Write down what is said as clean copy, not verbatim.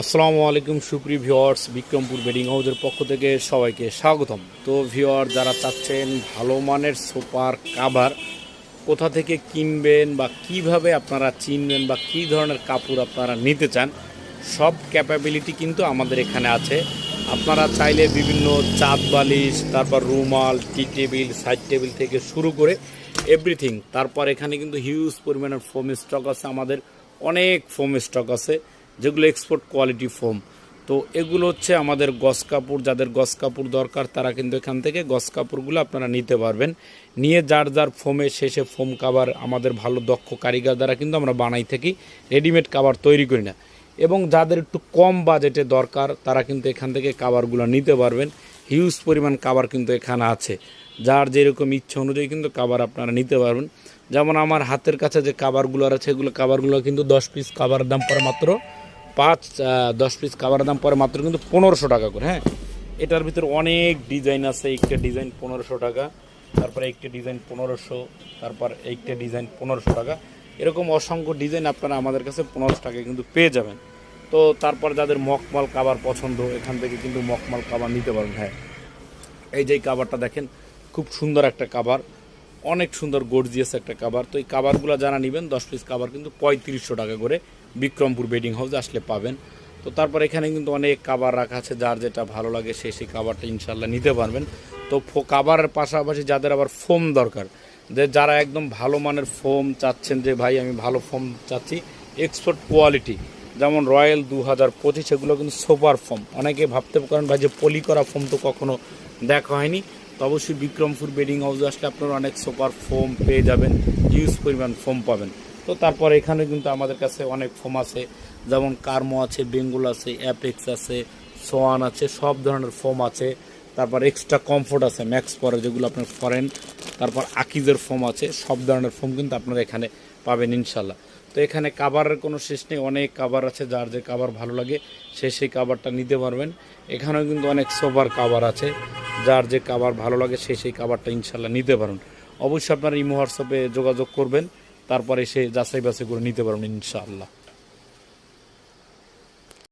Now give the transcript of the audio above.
আসসালামু আলাইকুম সুপ্রিয় ভিউয়ার্স, বিক্রমপুর বেডিং হাউসের পক্ষ থেকে সবাইকে স্বাগতম। তো ভিউয়ার যারা চাচ্ছেন ভালো মানের সুপার কাভার কোথা থেকে কিনবেন বা কিভাবে আপনারা চিনবেন বা কী ধরনের কাপড় আপনারা নিতে চান, সব ক্যাপাবিলিটি কিন্তু আমাদের এখানে আছে। আপনারা চাইলে বিভিন্ন চাঁদ বালিশ, তারপর রুমাল, টি টেবিল, সাইড টেবিল থেকে শুরু করে এভরিথিং। তারপর এখানে কিন্তু হিউজ পরিমাণের ফোম স্টক আছে, আমাদের অনেক ফোম স্টক আছে যেগুলো এক্সপোর্ট কোয়ালিটি ফোম। তো এগুলো হচ্ছে আমাদের গস কাপড়। যাদের গস কাপড় দরকার তারা কিন্তু এখান থেকে গস কাপড়গুলো আপনারা নিতে পারবেন। নিয়ে যার যার ফোমে শেষে ফোম কাভার আমাদের ভালো দক্ষ কারিগর দ্বারা কিন্তু আমরা বানাই থাকি, রেডিমেড কাভার তৈরি করি না। এবং যাদের একটু কম বাজেটে দরকার তারা কিন্তু এখান থেকে কাভারগুলো নিতে পারবেন। হিউজ পরিমাণ কাভার কিন্তু এখানে আছে, যার যেরকম ইচ্ছা অনুযায়ী কিন্তু কাভার আপনারা নিতে পারবেন। যেমন আমার হাতের কাছে যে কাভারগুলো আছে এগুলো কাভারগুলো কিন্তু 10 পিস কাভারের দাম পড়ে মাত্র 10 পিস কাভারের দাম পরে মাত্র কিন্তু 1500 টাকা করে। হ্যাঁ, এটার ভিতরে অনেক ডিজাইন আছে। একটা ডিজাইন 1500 টাকা, তারপরে একটা ডিজাইন 1500, তারপর একটা ডিজাইন 1500 টাকা। এরকম অসংখ্য ডিজাইন আপনারা আমাদের কাছে 1500 টাকায় কিন্তু পেয়ে যাবেন। তো তারপর যাদের মখমল কাভার পছন্দ এখান থেকে কিন্তু মখমল কাভার নিতে পারেন। হ্যাঁ, এই যে কাভারটা দেখেন, খুব সুন্দর একটা কাভার, অনেক সুন্দর গর্জিয়াস একটা কাভার। তো এই কাভারগুলো যারা নেবেন 10 পিস কাভার কিন্তু 3500 টাকা করে বিক্রমপুর বেডিং হাউসে আসলে পাবেন। তো তারপর এখানে কিন্তু অনেক কাভার রাখা আছে, যার যেটা ভালো লাগে সেই কাভারটা ইনশাল্লাহ নিতে পারবেন। তো কাভারের পাশাপাশি যাদের আবার ফোম দরকার, যারা একদম ভালো মানের ফোম চাচ্ছেন, যে ভাই আমি ভালো ফোম চাচ্ছি এক্সপোর্ট কোয়ালিটি, যেমন রয়্যাল 2025, এগুলো কিন্তু সুপার ফোম। অনেকে ভাবতে পারেন ভাই যে পলি করা ফোম তো কখনো দেখা হয়নি। তো অবশ্যই বিক্রমপুর বেডিং হাউসে আসলে আপনারা অনেক সুপার ফোম পেয়ে যাবেন, হিউজ পরিমাণ ফোম পাবেন। তো তারপর এখানে কিন্তু আমাদের কাছে অনেক ফোম আছে, যেমন কার্মো আছে, বেঙ্গল আছে, অ্যাপেক্স আছে, সোয়ান আছে, সব ধরনের ফোম আছে। তারপর এক্সট্রা কমফোর্ট আছে, ম্যাক্স পরে যেগুলো আপনার ফরেন। তারপর আকিজের ফোম আছে, সব ধরনের ফোম কিন্তু আপনারা এখানে পাবেন ইনশাল্লাহ। তো এখানে কাভারের কোনো শেষ নেই, অনেক কাভার আছে, যার যে কাভার ভালো লাগে সেই কাভারটা নিতে পারবেন। এখানেও কিন্তু অনেক সোফার কাভার আছে, যার যে কাভার ভালো লাগে সেই কাভারটা ইনশাল্লাহ নিতে পারবেন। অবশ্যই আপনারা ইমো হোয়াটসঅ্যাপে যোগাযোগ করবেন, তারপরে সে যাচাই বাছাই করে নিতে পারবেন ইনশাআল্লাহ।